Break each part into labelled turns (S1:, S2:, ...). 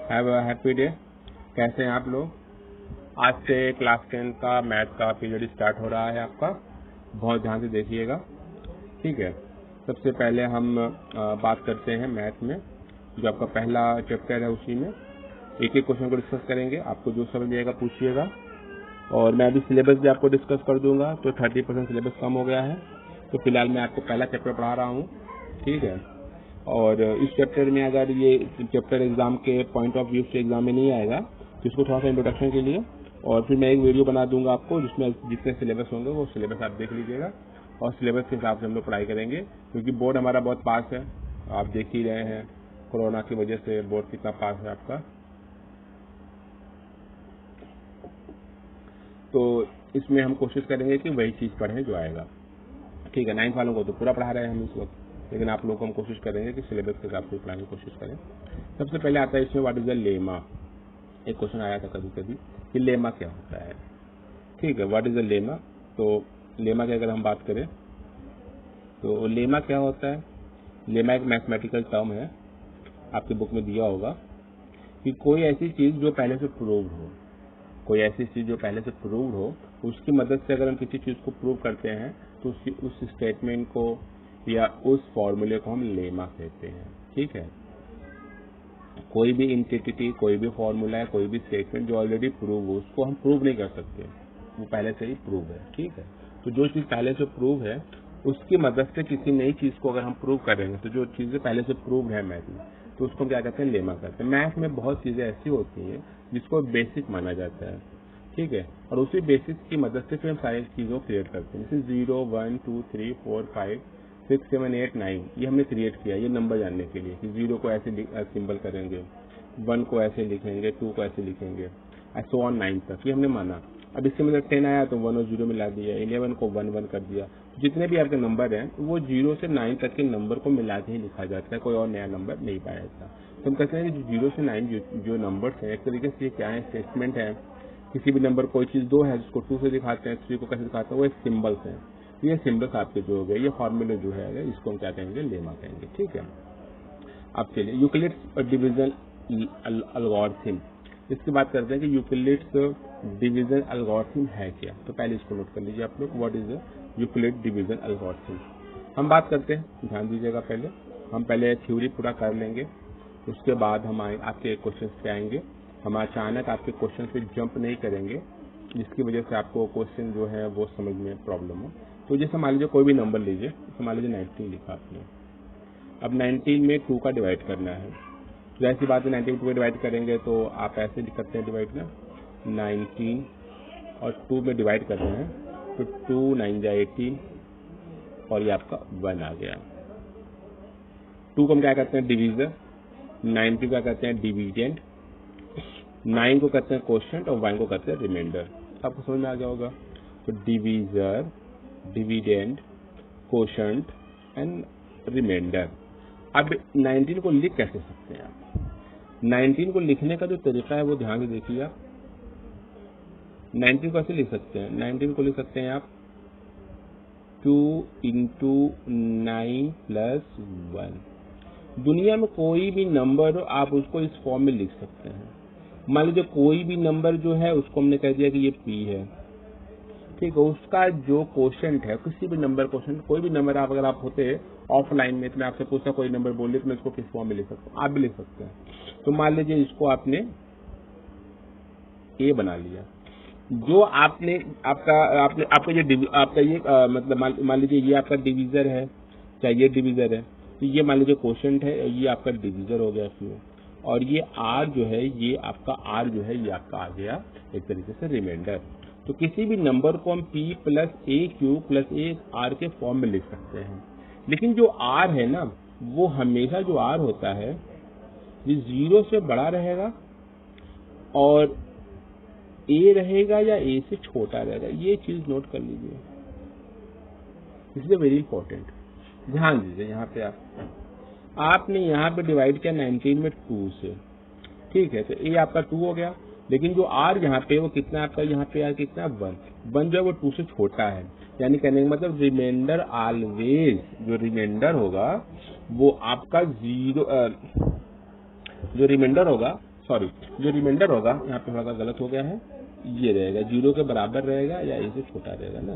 S1: Have a happy day. कैसे हैं आप लोग? आज से क्लास 10 का मैथ का पीरियड स्टार्ट हो रहा है आपका। बहुत ध्यान से देखिएगा, ठीक है। सबसे पहले हम बात करते हैं मैथ में, जो आपका पहला चैप्टर है उसी में एक एक क्वेश्चन को डिस्कस करेंगे। आपको जो समझ आएगा पूछिएगा, और मैं अभी सिलेबस भी आपको डिस्कस कर दूंगा। तो 30% सिलेबस कम हो गया है, तो फिलहाल मैं आपको पहला चैप्टर पढ़ा रहा हूँ, ठीक है। और इस चैप्टर में अगर ये चैप्टर एग्जाम के पॉइंट ऑफ व्यू से एग्जाम में नहीं आएगा तो इसको थोड़ा सा इंट्रोडक्शन के लिए, और फिर मैं एक वीडियो बना दूंगा आपको जिसमें जितने सिलेबस होंगे वो सिलेबस आप देख लीजिएगा, और सिलेबस के हिसाब से हम लोग पढ़ाई करेंगे। क्योंकि बोर्ड हमारा बहुत पास है, आप देख ही रहे हैं कोरोना की वजह से बोर्ड कितना पास है आपका। तो इसमें हम कोशिश करेंगे कि वही चीज़ पढ़ें जो आएगा, ठीक है। 9th वालों को तो पूरा पढ़ा रहे हैं हम इस वक्त, लेकिन आप लोगों को हम कोशिश करेंगे कि सिलेबस के हिसाब से पढ़ाने की कोशिश करें। सबसे पहले आता है इसमें व्हाट इज द लेमा। एक क्वेश्चन आया था कभी कभी कि लेमा क्या होता है, ठीक है। What is the lemma. तो लेमा की अगर हम बात करें तो लेमा क्या होता है। लेमा एक मैथमेटिकल टर्म है, आपकी बुक में दिया होगा कि कोई ऐसी चीज जो पहले से प्रूव्ड हो, कोई ऐसी चीज जो पहले से प्रूव्ड हो, उसकी मदद से अगर हम किसी चीज को प्रूव करते हैं तो उस स्टेटमेंट को या उस फॉर्मूले को हम लेमा कहते हैं, ठीक है। कोई भी इंटिटी, कोई भी फॉर्मूला है, कोई भी स्टेटमेंट जो ऑलरेडी प्रूव हो, उसको हम प्रूव नहीं कर सकते, वो पहले से ही प्रूव है, ठीक है। तो जो चीज पहले से प्रूव है उसकी मदद से किसी नई चीज को अगर हम प्रूव करेंगे, तो जो चीजें पहले से प्रूव है मैथ में, तो उसको क्या कहते हैं, लेमा कहते हैं। मैथ में बहुत चीजें ऐसी होती हैं जिसको बेसिक माना जाता है, ठीक है, और उसी बेसिस की मदद से फिर हम सारी चीजों को क्रिएट करते हैं। जैसे 0 1 2 3 4 5 6 7 8 9 ये हमने क्रिएट किया, ये नंबर जानने के लिए कि 0 को ऐसे सिंबल करेंगे, 1 को ऐसे लिखेंगे, 2 को ऐसे लिखेंगे, सो ऑन 9 तक, ये हमने माना। अब इसके मतलब 10 आया तो 1 और 0 मिला दिया, 11 को 1 1 कर दिया। जितने भी आपके नंबर हैं वो 0 से 9 तक के नंबर को मिला के ही लिखा जाता है, कोई और नया नंबर नहीं पाया जाता। तो हम कहते हैं कि 0 से 9 जो नंबर्स हैं एक तरीके से क्या है, स्टेटमेंट है। किसी भी नंबर कोई चीज 2 है जिसको 2 से दिखाते हैं, 3 को कैसे दिखाते हैं, वो एक सिंबल्स हैं। तो ये सिंबल्स आपके जो हो गए, ये फॉर्मूले जो है इसको हम क्या कहेंगे, लेमा कहेंगे, ठीक है। अब चलिए यूक्लिड्स डिवीजन एल्गोरिथम, इसकी बात करते हैं कि यूक्लिड्स डिवीजन एल्गोरिथम है क्या। तो पहले इसको नोट कर लीजिए आप लोग, what is Euclid division algorithm. हम बात करते हैं, ध्यान दीजिएगा। पहले हम थ्योरी पूरा कर लेंगे, उसके बाद हम आपके क्वेश्चन पे आएंगे। हम अचानक आपके क्वेश्चन पे जंप नहीं करेंगे जिसकी वजह से आपको क्वेश्चन जो है वो समझ में प्रॉब्लम हो। तो जैसे मान लीजिए कोई भी नंबर लीजिए, मान लीजिए 19 लिखा आपने। अब 19 में 2 का डिवाइड करना है, तो ऐसी बात है 19 में 2 डिवाइड करेंगे तो आप ऐसे लिख सकते हैं डिवाइड ना, 19 और 2 में डिवाइड कर रहे हैं तो 2 9 जा 18 और ये आपका 1 आ गया। 2 को हम क्या कहते हैं, डिवीजर। 19 का कहते हैं डिविडेंड। 9 को कहते हैं कोशेंट और 1 को कहते हैं रिमाइंडर। आपको समझ में आ गया होगा। तो divisor, dividend, quotient and remainder. अब 19 को लिख कैसे सकते हैं आप। 19 को लिखने का जो तरीका है वो ध्यान से देखिए आप। 19 को ऐसे लिख सकते हैं, 19 को लिख सकते हैं आप 2 into 9 plus 1। दुनिया में कोई भी नंबर हो आप उसको इस फॉर्म में लिख सकते हैं। मान लीजिए कोई भी नंबर जो है उसको हमने कह दिया कि ये p है, ठीक है। उसका जो कोशेंट है, किसी भी नंबर कोशेंट, कोई भी नंबर आप अगर आप होते ऑफलाइन में तो मैं आपसे पूछता कोई नंबर बोलिए तो मैं इसको किस फॉर्म में लिख सकता हूँ, आप भी लिख सकते हैं। तो मान लीजिए इसको आपने a बना लिया, जो आपने आपका ये मतलब मान लीजिए ये आपका डिवीजर है, चाहे ये डिवीजर है, तो ये मान लीजिए कोशेंट है, ये आपका डिवीजर हो गया इसमें, और ये आर जो है, ये आपका आर जो है ये आपका आ गया एक तरीके से रिमाइंडर। तो किसी भी नंबर को हम p plus A Q plus A R के फॉर्म में लिख सकते हैं। लेकिन जो आर है ना, वो हमेशा जो आर होता है ये 0 से बड़ा रहेगा और ए रहेगा या ए से छोटा रहेगा, ये चीज नोट कर लीजिए। इसलिए वेरी इंपॉर्टेंट, ध्यान दीजिए। यहाँ पे आपने यहाँ पे डिवाइड किया 19 में 2 से, ठीक है। तो ए आपका 2 हो गया, लेकिन जो आर यहाँ पे वो कितना आपका, यहाँ पे आर कितना 1 जो है वो 2 से छोटा है। यानी कहने का मतलब रिमाइंडर ऑलवेज, जो रिमाइंडर होगा वो आपका 0, जो रिमाइंडर होगा सॉरी, जो रिमाइंडर होगा यहाँ पे थोड़ा सा गलत हो गया है, ये रहेगा 0 के बराबर रहेगा या a से छोटा रहेगा ना,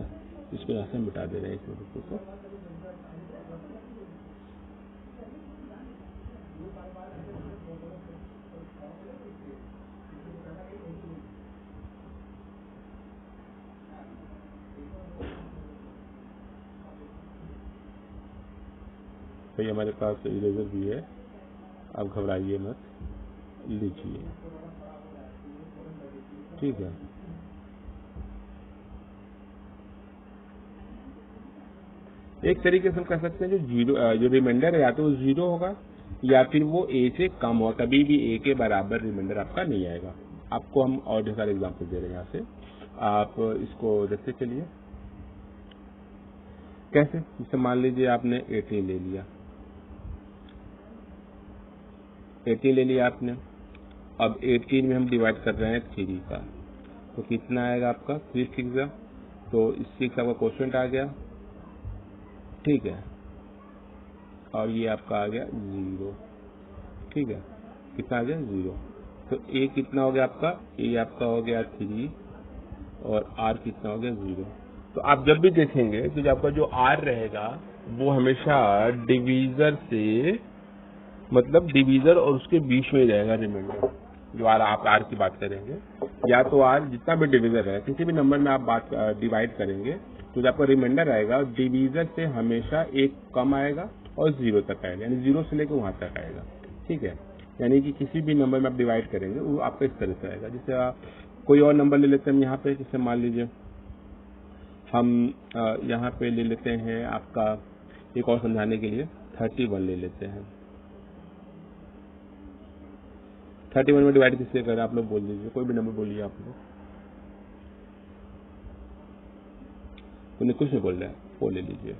S1: इसको यहाँ से हम मिटा दे रहे हैं इस बिंदु को। भाई हमारे पास इरेजर भी है, आप घबराइए मत, लीजिए, ठीक है। एक तरीके से हम कह सकते हैं जो रिमाइंडर है या तो वो 0 होगा या फिर वो a से कम हो, कभी भी a के बराबर रिमाइंडर आपका नहीं आएगा। आपको हम और ढेर सारे एग्जाम्पल दे रहे हैं यहाँ से, आप इसको देखते चलिए। कैसे? जैसे मान लीजिए आपने 18 ले लिया, 18 ले लिया आपने, अब 18 में हम डिवाइड कर रहे हैं 3 का, तो कितना आएगा आपका 3 6, तो 6 आपका क्वोशिएंट आ गया, ठीक है, और ये आपका आ गया 0, ठीक है, कितना आ गया 0। तो a कितना हो गया आपका, a आपका हो गया 3 और r कितना हो गया 0। तो आप जब भी देखेंगे तो जो आपका जो r रहेगा वो हमेशा डिवीजर से, मतलब डिवीजर और उसके बीच में रहेगा रिमाइंडर। जो आप r की बात करेंगे, या तो r जितना भी डिवीजर है, किसी भी नंबर में आप बात डिवाइड करेंगे तो जो आपका रिमाइंडर आएगा डिवीजर से हमेशा एक कम आएगा और 0 तक आएगा, यानी 0 से लेकर वहां तक आएगा, ठीक है। यानी कि किसी भी नंबर में आप डिवाइड करेंगे वो आपका इस तरह से आएगा। जैसे कोई और नंबर ले लेते हैं हम यहाँ पे, जैसे मान लीजिए हम यहाँ पे ले लेते हैं आपका, एक और समझाने के लिए 31 ले लेते हैं। 31 में डिवाइड किससे करें, आप लोग बोल दीजिए, कोई भी नंबर बोलिए आप लोग। उन्हें कुछ नहीं बोल रहा है, वो ले लीजिए।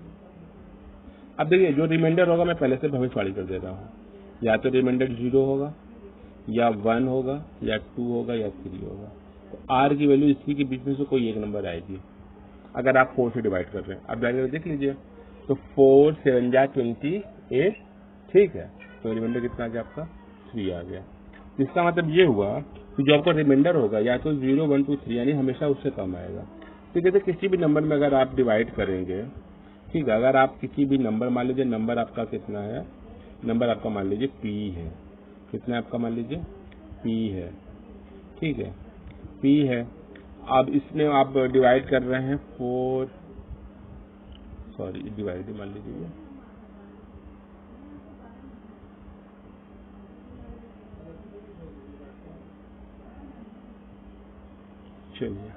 S1: अब देखिए जो रिमाइंडर होगा मैं पहले से भविष्यवाणी कर दे रहा हूँ, या तो रिमाइंडर 0 होगा या 1 होगा या 2 होगा या 3 होगा। तो r की वैल्यू इसी के बीच में से कोई एक नंबर आएगी, अगर आप 4 से डिवाइड कर रहे हैं। अब डायरेक्ट देख लीजिए, तो 4 7 जा 28, ठीक है, तो रिमाइंडर कितना आ गया आपका 3 आ गया। इसका मतलब ये हुआ कि जो आपका रिमाइंडर होगा या तो 0 1 2 3 यानी हमेशा उससे कम आएगा। तो कहते किसी भी नंबर में अगर आप डिवाइड करेंगे, ठीक है, अगर आप किसी भी नंबर, मान लीजिए नंबर आपका कितना है, नंबर आपका मान लीजिए p है, कितना आपका मान लीजिए p है, ठीक है, p है। अब इसमें आप डिवाइड कर रहे हैं 4, सॉरी डिवाइड मान लीजिए, चलिए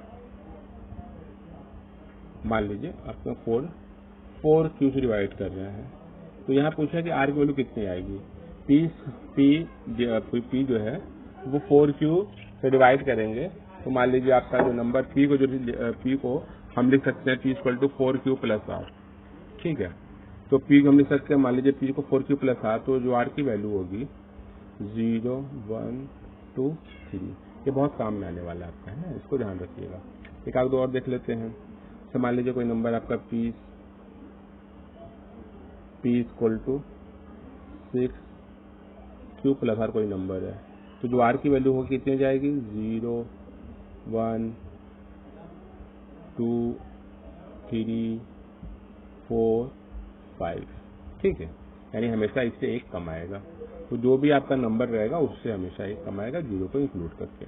S1: मान लीजिए आपका 4 क्यू से डिवाइड कर रहे हैं, तो यहाँ पूछा कि r की वैल्यू कितनी आएगी। p जो है वो 4q से डिवाइड करेंगे, तो मान लीजिए आपका जो नंबर p को हम लिख सकते हैं p = 4q + r, ठीक है। तो p को हम लिख सकते हैं, मान लीजिए p को 4q + r, तो जो r की वैल्यू होगी 0 1 2 3, ये बहुत काम में आने वाला है आपका, है ना, इसको ध्यान रखिएगा। एक आध दो और देख लेते हैं। तो मान लीजिए कोई नंबर आपका p = 6q + r कोई नंबर है, तो जो r की वैल्यू होगी कितनी जाएगी 0 1 2 3 4 5, ठीक है, यानी हमेशा इससे एक कम आएगा। तो जो भी आपका नंबर रहेगा उससे हमेशा एक कम आएगा, 0 को इंक्लूड करके।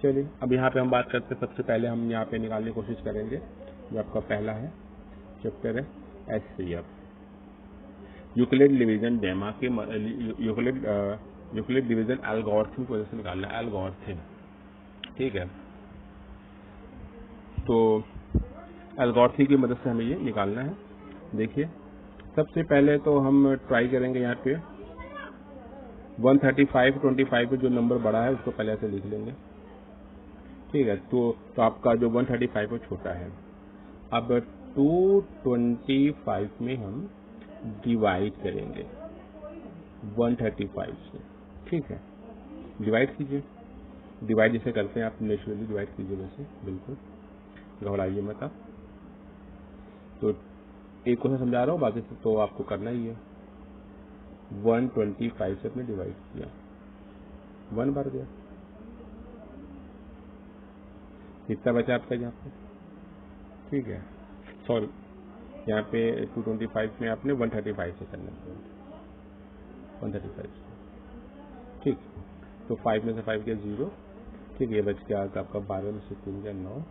S1: चलिए अब यहाँ पे हम बात करते हैं, सबसे पहले हम यहाँ पे निकालने की कोशिश करेंगे जो आपका पहला है चैप्टर है HCF, यूक्लिड डिवीजन लेमा के यूक्लिड डिवीजन एल्गोरिथम की वजह से निकालना है, एल्गोरिथम, ठीक है। तो एल्गोरिथम की मदद से हमें ये निकालना है। देखिए सबसे पहले तो हम ट्राई करेंगे यहाँ पे 135 25 पे जो नंबर बड़ा है उसको पहले से लिख लेंगे, ठीक है। तो आपका जो 135 है छोटा है। अब 225 में हम डिवाइड करेंगे 135 से, ठीक है, डिवाइड कीजिए, डिवाइड जैसे करते हैं आप नेचुरली डिवाइड कीजिए, वैसे बिल्कुल घबराइए मत आप। तो एक को मैं समझा रहा हूँ, बाकी से तो आपको करना ही है। 125 से अपने डिवाइड किया, 1 बार गया, कितना बचा आपका यहाँ पे, ठीक है, सॉरी यहाँ पे 225 में आपने 135 से करना है, 135, ठीक। तो 5 में से 5 गया 0, ठीक है, ये बच गया आपका 12 में से 3 गया 9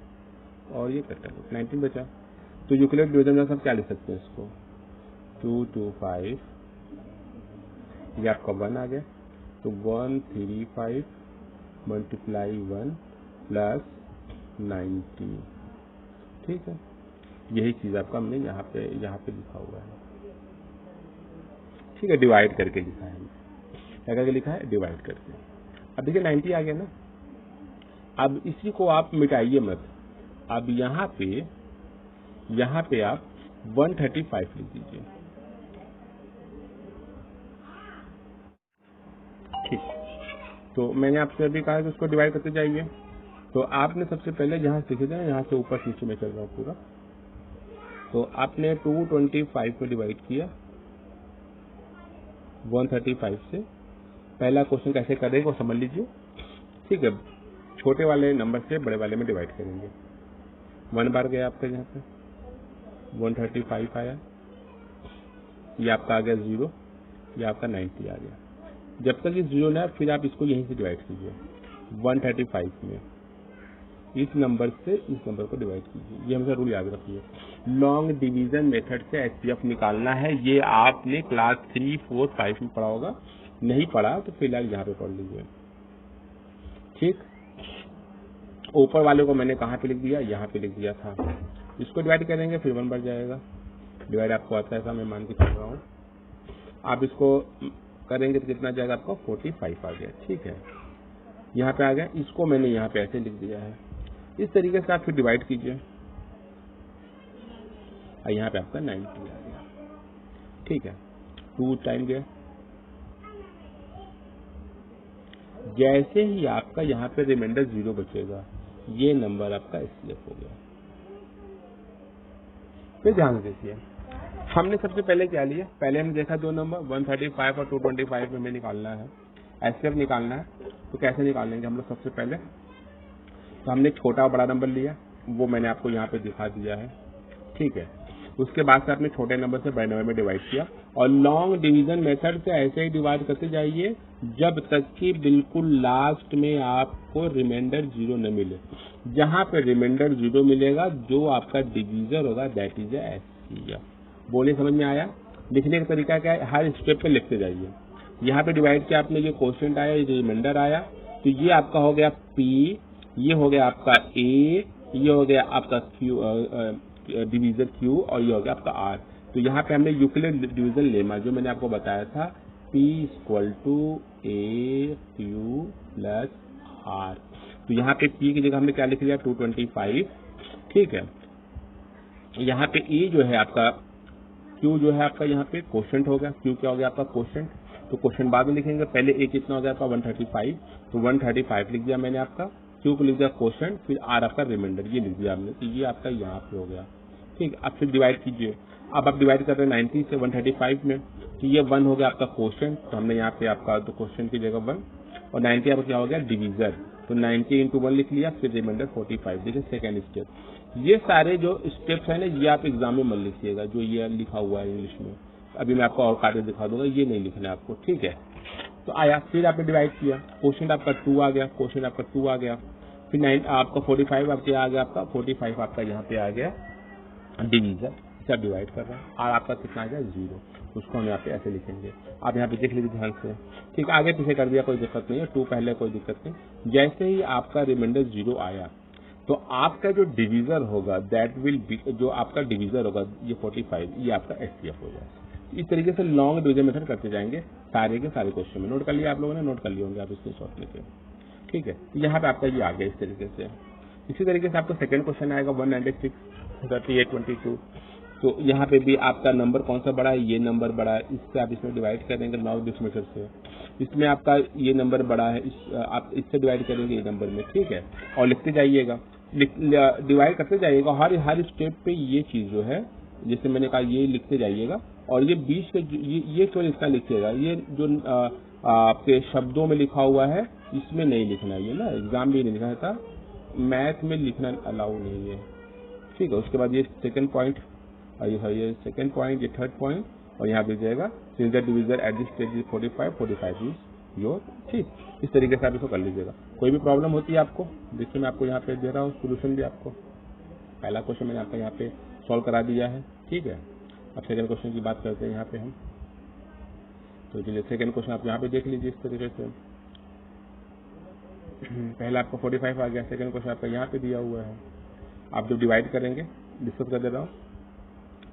S1: और ये कट 19 बचा। तो यूक्लिड डिवीजन में सब क्या लिख सकते हैं इसको, 225, ये आपका 1 आ गया, तो 135 मल्टीप्लाई 1 प्लस 90, ठीक है। यही चीज आपका हमने यहाँ पे लिखा हुआ है, ठीक है, डिवाइड करके लिखा है, क्या करके लिखा है, डिवाइड करके। अब देखिए 90 आ गया ना, अब इसी को आप मिटाइए मत, अब यहाँ पे आप 135 लिख दीजिए, ठीक। तो मैंने आपसे अभी कहा कि उसको डिवाइड करते जाइए, तो आपने सबसे पहले जहाँ सीखे थे, यहाँ से ऊपर नीचे में चल रहा हूँ पूरा, तो आपने 225 में डिवाइड किया 135 से। पहला क्वेश्चन कैसे करेंगे वो समझ लीजिए, ठीक है। छोटे वाले नंबर से बड़े वाले में डिवाइड करेंगे, 1 बार गया आपका यहाँ पे 135 आया, ये आपका आ गया 0, ये आपका 90 आ गया। जब तक ये 0 ना, फिर आप इसको यहीं से डिवाइड कीजिए 135 में, इस नंबर से इस नंबर को डिवाइड कीजिए, ये हमेशा रूल याद रखिए। लॉन्ग डिवीजन मेथड से एचसीएफ निकालना है, ये आपने क्लास 3, 4, 5 में पढ़ा होगा, नहीं पढ़ा तो फिलहाल यहाँ पे पढ़ लीजिए, ठीक। ऊपर वाले को मैंने कहाँ पे लिख दिया, यहाँ पे लिख दिया था। इसको डिवाइड करेंगे फिर 1 बढ़ जाएगा, डिवाइड आपको आता है, ऐसा मैं मान के चल रहा हूँ। आप इसको करेंगे तो कितना जाएगा आपको, 45 आ गया, ठीक है, यहाँ पे आ गया। इसको मैंने यहाँ पे ऐसे लिख दिया है, इस तरीके से आप फिर डिवाइड कीजिए, और यहाँ पे आपका 90 आ गया, ठीक है। 2 टाइम गया, जैसे ही आपका यहाँ पे रिमाइंडर 0 बचेगा, ये नंबर आपका एचसीएफ हो गया। फिर ध्यान देखिए, हमने सबसे पहले क्या लिया, पहले हमने देखा 2 नंबर 135 और 225 में हमें निकालना है, एचसीएफ निकालना है। तो कैसे निकालेंगे हम लोग, सबसे पहले तो हमने छोटा और बड़ा नंबर लिया, वो मैंने आपको यहाँ पे दिखा दिया है, ठीक है। उसके बाद से आपने छोटे नंबर से बड़े नंबर में डिवाइड किया, और लॉन्ग डिवीजन मेथड से ऐसे ही डिवाइड करते जाइए जब तक कि बिल्कुल लास्ट में आपको रिमाइंडर 0 न मिले। जहां पे रिमाइंडर 0 मिलेगा, जो आपका डिवीजर होगा, दैट इज एचसीएफ। बोले समझ में आया? लिखने का तरीका क्या है, हर स्टेप पे लिखते जाइए। यहाँ पे डिवाइड किया आपने, ये क्वोशिएंट आया, ये रिमाइंडर आया, तो ये आपका हो गया पी, ये हो गया आपका ए, ये हो गया आपका क्यू, डिवीजर क्यू, और ये हो गया आपका आर। तो यहाँ पे हमने यूक्लिड डिवीजन लेमा जो मैंने आपको बताया था, P = A Q + R। तो यहाँ पे P की जगह हमने क्या लिख लिया, 225, ठीक है। यहाँ पे E जो है आपका, Q जो है आपका यहाँ पे क्वोशिएंट हो गया, Q क्या हो गया आपका क्वोशिएंट, तो क्वोशिएंट बाद में लिखेंगे, पहले A कितना हो गया आपका 135, तो 135 लिख दिया मैंने आपका, Q को लिख दिया क्वोशिएंट, फिर R आपका रिमाइंडर, ये लिख दिया हमने, तो ये आपका यहाँ पे हो गया, ठीक। अब फिर डिवाइड कीजिए, अब आप डिवाइड कर रहे हैं 90 से 135 में, तो ये 1 हो गया आपका क्वोशिएंट, तो हमने यहाँ पे आपका तो क्वोशिएंट की जगह 1, और 90 आपका क्या हो गया डिवीजर, तो 90 × 1 लिख लिया, फिर रिमाइंडर 45। देखिए सेकेंड स्टेप, ये सारे जो स्टेप्स है ना, ये आप एग्जाम में मत लिखिएगा, जो ये लिखा हुआ है इंग्लिश में, अभी मैं आपको और कार्य दिखा दूंगा, ये नहीं लिखना है आपको, ठीक है। तो आया, फिर आपने डिवाइड किया, क्वोशिएंट आपका 2 आ गया, क्वोशिएंट आपका 2 आ गया, फिर 9 आपका 45 आपके आ गया, आपका 45 आपका यहाँ पे आ गया डिवीजर, इसे आप डिवाइड कर रहे हैं, और आपका कितना आ गया 0, उसको हम यहाँ पे ऐसे लिखेंगे। आप यहाँ पे देख लीजिए ध्यान से, ठीक। आगे पीछे कर दिया, कोई दिक्कत नहीं है, 2 पहले कोई दिक्कत नहीं। जैसे ही आपका रिमाइंडर 0 आया, तो आपका जो डिवीजर होगा, दैट विल बी, जो आपका डिवीजर होगा ये 45, ये आपका एचसीएफ हो जाएगा। इस तरीके से लॉन्ग डिवीजन मेथड करते जाएंगे सारे के सारे क्वेश्चन में। नोट कर लिया आप लोगों ने, नोट कर लिए होंगे आप इसके शॉर्ट लेके, ठीक है। यहाँ पे आपका ये आ गया इस तरीके से। इसी तरीके से आपका सेकंड क्वेश्चन आएगा 196, 38, 22। तो यहाँ पे भी आपका नंबर कौन सा बड़ा है, ये नंबर बड़ा है, इससे आप इसमें डिवाइड करेंगे लॉन्ग डिवीजन मेथड से। इसमें आपका ये नंबर बड़ा है, आप इससे डिवाइड करेंगे ये नंबर में, ठीक है। और लिखते जाइएगा, डिवाइड करते जाइएगा, हर स्टेप पे ये चीज जो है, जैसे मैंने कहा, ये लिखते जाइएगा। और ये बीच के ये तो लिखना लिखिएगा, ये जो आपके शब्दों में लिखा हुआ है इसमें नहीं लिखना है, ये ना एग्जाम भी नहीं लिखा था, मैथ में लिखना अलाउ नहीं है, ठीक है। उसके बाद ये सेकंड पॉइंट, ये सेकंड पॉइंट, ये थर्ड पॉइंट, और यहाँ पे जाएगा since the division at this stage is 45 is your, ठीक। इस तरीके से आप इसको कर लीजिएगा। कोई भी प्रॉब्लम होती है आपको, देखिए मैं आपको यहाँ पे दे रहा हूँ सोल्यूशन भी आपको। पहला क्वेश्चन मैंने आपका यहाँ पे सॉल्व करा दिया है, ठीक है। अब सेकंड क्वेश्चन की बात करते हैं यहाँ पे हम। तो चलिए सेकंड क्वेश्चन आप यहाँ पे देख लीजिए इस तरीके से। पहला आपका 45 आ गया, सेकंड क्वेश्चन आपका यहाँ पे दिया हुआ है। आप जब डिवाइड करेंगे, डिस्कस कर दे रहा हूँ,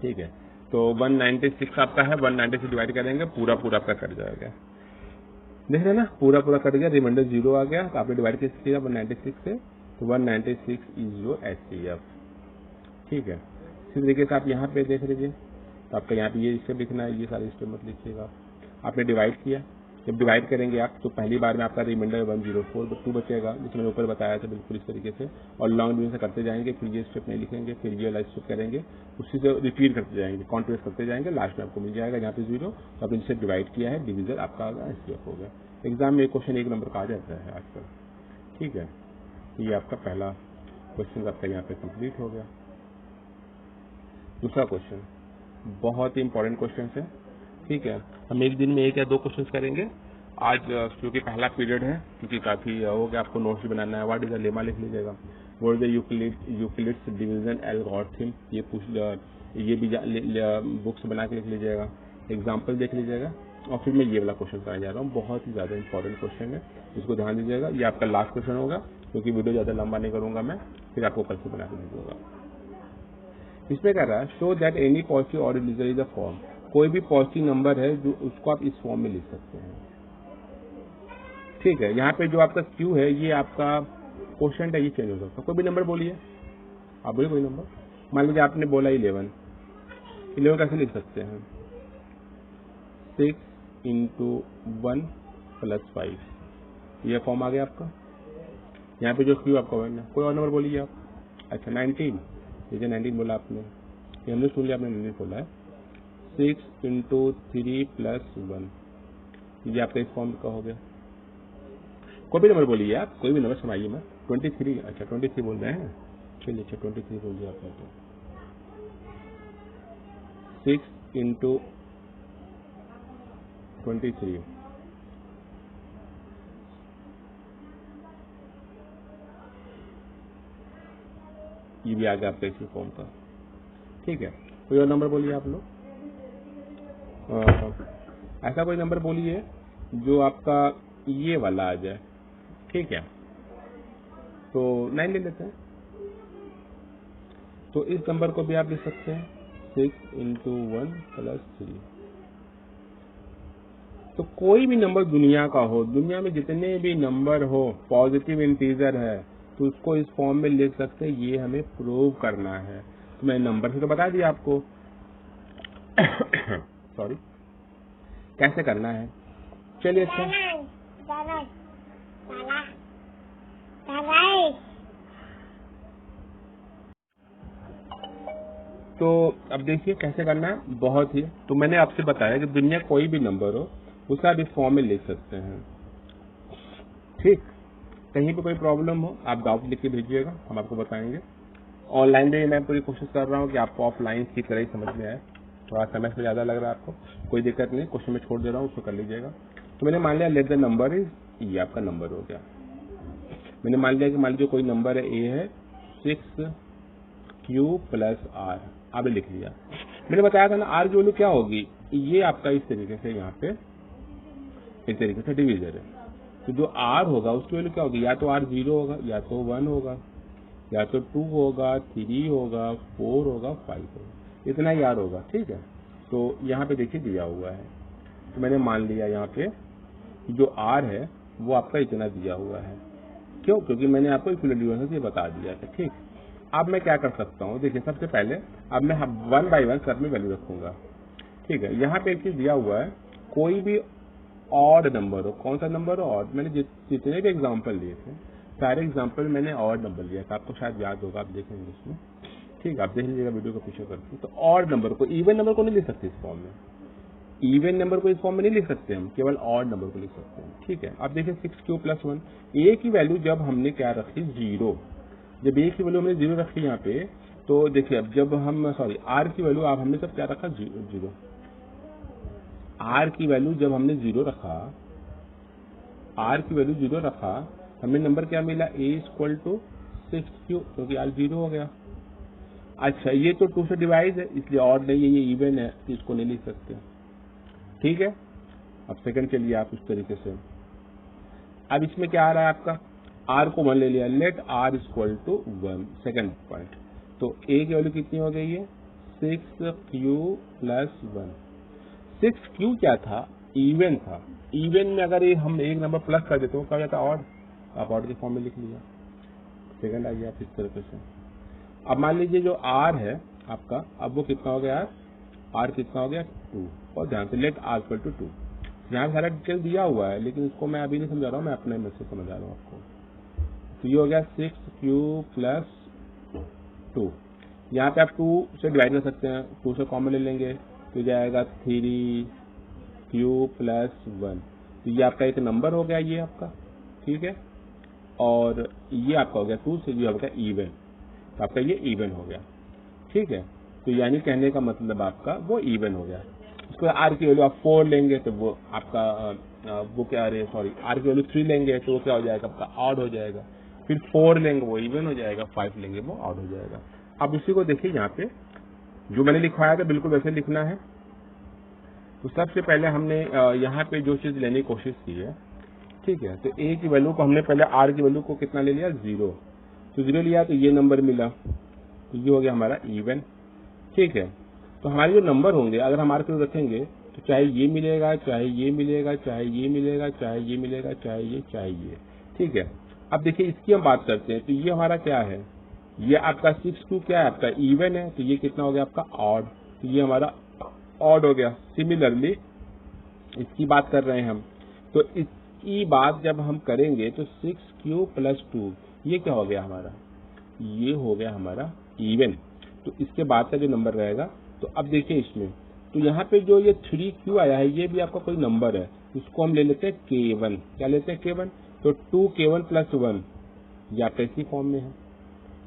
S1: ठीक है। तो 196 आपका है, 190 से डिवाइड करेंगे, पूरा आपका कट जाएगा। देख रहे हैं ना, पूरा कट गया, रिमाइंडर 0 आ गया। तो आपने डिवाइड कैसे किया 196 से, तो 196 इज योर HCF, ठीक है। इसी तरीके से आप यहाँ पे देख लीजिए, तो आपका यहाँ पे ये स्टेप लिखना है, ये सारे स्टेप मत लिखिएगा। आपने डिवाइड किया, जब डिवाइड करेंगे आप तो पहली बार में आपका रिमाइंडर 104 बचेगा, जिसमें मैंने ऊपर बताया था बिल्कुल इस तरीके से। और लॉन्ग डिवीजन से करते जाएंगे, फिर ये स्टेप नहीं लिखेंगे, फिर ये वाला स्टेप करेंगे, उसी से रिपीट करते जाएंगे, कॉन्टिन्यूस करते जाएंगे, लास्ट में आपको मिल जाएगा यहाँ पे 0। तो आपने जिससे डिवाइड किया है, डिवीजन आपका HCF हो गया। एग्जाम में क्वेश्चन 1 नंबर का आ जाता है आजकल, ठीक है। ये आपका पहला क्वेश्चन आपका यहाँ पे कंप्लीट हो गया। दूसरा क्वेश्चन बहुत ही इंपॉर्टेंट क्वेश्चन है, ठीक है। हम एक दिन में 1 या 2 क्वेश्चन करेंगे आज, क्योंकि पहला पीरियड है, क्योंकि काफी हो गया, आपको नोट्स भी बनाना है। व्हाट इज द लेमा लिख लीजिएगा, what is the Euclid's division algorithm, ये भी बुक्स बना के लिख लीजिएगा, एग्जाम्पल देख लीजिएगा। और फिर मैं ये वाला क्वेश्चन कराने जा रहा हूँ, बहुत ही ज्यादा इंपॉर्टेंट क्वेश्चन है, इसको ध्यान दीजिएगा। ये आपका लास्ट क्वेश्चन होगा, क्योंकि वीडियो ज्यादा लंबा नहीं करूंगा मैं, फिर आपको कल से बना के भेजूंगा। इसमें कह रहा है show that any positive order digit is a form, कोई भी पॉजिटिव नंबर है जो उसको आप इस फॉर्म में लिख सकते हैं, ठीक है। यहाँ पे जो आपका Q है, ये आपका क्वोशंट है, ये चेंज हो सकता है। कोई भी नंबर बोलिए, आप बोलिए कोई नंबर। मान लीजिए आपने बोला 11 कैसे लिख सकते हैं, 6 × 1 + 5, ये फॉर्म आ गया आपका। यहाँ पे जो Q आपका बनना है, कोई और नंबर बोलिए आप। अच्छा 19, देखिए 19 बोला आपने, ये हमने सुन लिया, आपने 19 बोला है। 6 × 3 + 1, ये आपका इस फॉर्म का हो गया। कोई भी नंबर बोलिए आप, कोई भी नंबर सुनाइए। मैं 23, अच्छा 23 बोल रहे हैं, चलिए अच्छा 23 बोल दिया आपने। तो 6 × 23, ये भी आ गया आपका इसी फॉर्म का, ठीक है। कोई और नंबर बोलिए आप लोग, ऐसा कोई नंबर बोलिए जो आपका ये वाला आ जाए, ठीक है। तो 9 ले लेते हैं, तो इस नंबर को भी आप लिख सकते हैं 6 × 1 + 3। तो कोई भी नंबर दुनिया का हो, दुनिया में जितने भी नंबर हो, पॉजिटिव इंटीजर है, तो उसको इस फॉर्म में लिख सकते हैं, ये हमें प्रूव करना है। तो मैं नंबर से तो बता दिया आपको सॉरी, कैसे करना है। चलिए अच्छा, तो अब देखिए कैसे करना है, बहुत ही। तो मैंने आपसे बताया कि दुनिया कोई भी नंबर हो, उसे आप इस फॉर्म में लिख सकते हैं, ठीक। कहीं पे कोई प्रॉब्लम हो, आप डाउट लिख के भेजिएगा, हम आपको बताएंगे। ऑनलाइन में मैं पूरी कोशिश कर रहा हूँ कि आपको ऑफलाइन की तरह ही समझ में आए। थोड़ा समय से ज्यादा लग रहा है आपको, कोई दिक्कत नहीं, क्वेश्चन में छोड़ दे रहा हूँ, उसको कर लीजिएगा। तो मैंने मान लिया लेट द नंबर इज, ये आपका नंबर हो गया। मैंने मान लिया कि मान लीजिए कोई नंबर है, ए है 6Q + R, आपने लिख लिया। मैंने बताया था ना R की वैल्यू क्या होगी, ये आपका इस तरीके से यहाँ पे इस तरीके से डिवीजर है। तो जो R होगा उसकी वैल्यू क्या होगी, या तो R 0 होगा, या तो 1 होगा, या तो 2 होगा, 3 होगा, 4 होगा, 5 होगा, इतना ही R होगा, ठीक है। तो यहाँ पे देखिए दिया हुआ है, तो मैंने मान लिया यहाँ पे जो R है वो आपका इतना दिया हुआ है। क्यों, क्योंकि मैंने आपको इक्विवेलेंट डिवीजन से बता दिया था, ठीक। अब मैं क्या कर सकता हूँ, देखिए सबसे पहले अब मैं 1 बाय 1 सब में वैल्यू रखूंगा, ठीक है। यहाँ पे एक चीज दिया हुआ है, कोई भी ऑड नंबर हो, कौन सा नंबर हो ऑड, मैंने जितने भी एग्जांपल लिए थे सारे एग्जांपल मैंने ऑड नंबर लिया था, आपको शायद याद होगा, आप देखेंगे इसमें, ठीक। आप देख लीजिएगा वीडियो को पीछे करके। तो ऑड नंबर को, इवन नंबर को नहीं लिख सकते इस फॉर्म में, इवन नंबर को इस फॉर्म में नहीं लिख सकते हम, केवल ऑड नंबर को लिख सकते हैं, ठीक है। अब देखिए 6Q + 1, ए की वैल्यू जब हमने क्या रखी 0, जब ए की वैल्यू हमने 0 रखी यहाँ पे, तो देखिए अब जब हम आर की वैल्यू आप हमने सब क्या रखा 0, आर की वैल्यू जब हमने 0 रखा, आर की वैल्यू 0 रखा, हमें नंबर क्या मिला a इक्वल टू 6q, क्योंकि आर 0 हो गया। अच्छा ये तो 2 से डिवाइड है इसलिए ऑड नहीं है, ये इवन है तो इसको नहीं लिख सकते। ठीक है, अब सेकंड के लिए आप इस तरीके से, अब इसमें क्या आ रहा है आपका, आर को 1 ले लिया, let R equal to 1, second point. तो ए की वैल्यू कितनी हो गई है 6q प्लस 1। 6q क्या था, इवन था। इवन में अगर ये हम एक नंबर प्लस कर देते हो क्या हो जाता ऑड, आप ऑड के फॉर्म में लिख लिया। सेकंड आइए आप इस तरीके से। अब मान लीजिए जो आर है आपका, अब वो कितना हो गया, आर कितना हो गया 2, और ध्यान से लेट आर इक्वल टू 2। यहाँ सारा डिटेल दिया हुआ है लेकिन उसको मैं अभी नहीं समझा रहा हूँ, मैं अपने में से समझा रहा हूँ आपको। तो ये हो गया 6q प्लस 2। यहाँ पे आप 2 से डिवाइड कर सकते हैं, 2 से कॉमन ले लेंगे तो जाएगा 3q प्लस 1। तो ये आपका एक नंबर हो गया ये आपका, ठीक है, और ये आपका हो गया 2 से ये हो गया इवन, तो आपका ये इवन हो गया। ठीक है, तो यानी कहने का मतलब आपका वो इवन हो गया। उसको आर की वैल्यू आप 4 लेंगे तो वो आपका वो क्या आर की वैल्यू 3 लेंगे तो वो क्या हो जाएगा आपका ऑड हो जाएगा। फिर 4 लेंगे वो इवन हो जाएगा, 5 लेंगे वो ऑड हो जाएगा। अब उसी को देखिए यहाँ पे जो मैंने लिखवाया था बिल्कुल वैसे लिखना है। तो सबसे पहले हमने यहाँ पे जो चीज लेने की कोशिश की है, ठीक है, तो ए की वैल्यू को हमने पहले आर की वैल्यू को कितना ले लिया 0, तो 0 लिया तो ये नंबर मिला, तो ये हो गया हमारा इवन। ठीक है, तो हमारे जो नंबर होंगे अगर हम आर की वैल्यू रखेंगे तो चाहे ये मिलेगा, चाहे ये मिलेगा, चाहे ये मिलेगा, चाहे ये मिलेगा, चाहे ये। ठीक है, अब देखिए इसकी हम बात करते हैं, तो ये हमारा क्या है, ये आपका 6q क्या है आपका इवन है, तो ये कितना हो गया आपका ऑड, तो ये हमारा ऑड हो गया। सिमिलरली इसकी बात कर रहे हैं हम, तो इसकी बात जब हम करेंगे तो 6q प्लस 2 ये क्या हो गया हमारा, ये हो गया हमारा इवन। तो इसके बाद का जो नंबर रहेगा, तो अब देखिए इसमें, तो यहाँ पे जो ये 3q आया है ये भी आपका कोई नंबर है, इसको हम ले लेते हैं k1। क्या लेते हैं k1, तो 2k1 प्लस 1 ये आपका इसी फॉर्म में है।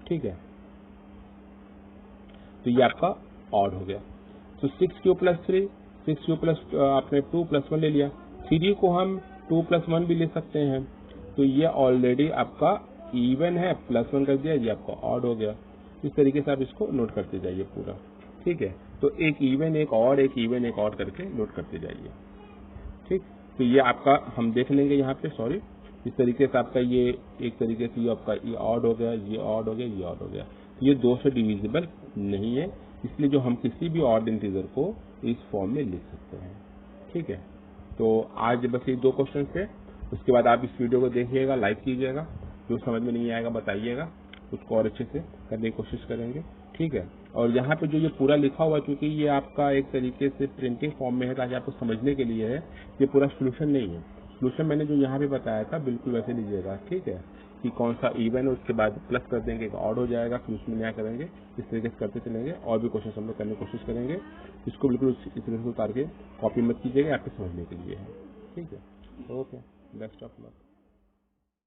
S1: ठीक है, तो ये आपका ऑड हो गया। तो 6q प्लस 3, 6q प्लस आपने 2 प्लस 1 ले लिया, 3 को हम 2 प्लस 1 भी ले सकते हैं, तो ये ऑलरेडी आपका इवन है, प्लस 1 कर दिया, ये आपका ऑड हो गया। इस तरीके से आप इसको नोट करते जाइए पूरा। ठीक है, तो एक इवन एक ऑड, एक इवन एक ऑड करके नोट करते जाइए। ठीक, तो ये आपका हम देख लेंगे यहाँ पे, सॉरी, इस तरीके से आपका ये एक तरीके से ये आपका ये ऑड हो गया, ये ऑड हो गया, ये ऑड हो गया। ये 2 से डिविजिबल नहीं है, इसलिए जो हम किसी भी ऑड इंटीजर को इस फॉर्म में लिख सकते हैं। ठीक है, तो आज बस ये 2 क्वेश्चन थे, उसके बाद आप इस वीडियो को देखिएगा, लाइक कीजिएगा, जो समझ में नहीं आएगा बताइएगा, उसको और अच्छे से करने की कोशिश करेंगे। ठीक है, और यहाँ पे जो ये पूरा लिखा हुआ, क्योंकि ये आपका एक तरीके से प्रिंटिंग फॉर्म में है ताकि आपको समझने के लिए है, ये पूरा सोल्यूशन नहीं है। सोल्यूशन मैंने जो यहाँ पे बताया था बिल्कुल वैसे लीजिएगा। ठीक है, कि कौन सा इवन है उसके बाद प्लस कर देंगे, ऑड हो जाएगा, फिर उसमें नया करेंगे, इस तरीके से करते चलेंगे। और भी क्वेश्चन हम लोग करने की कोशिश करेंगे, इसको बिल्कुल इस तरह से उतार के कॉपी मत कीजिएगा, आपके समझने के लिए है। ठीक है, ओके, बेस्ट ऑफ लक।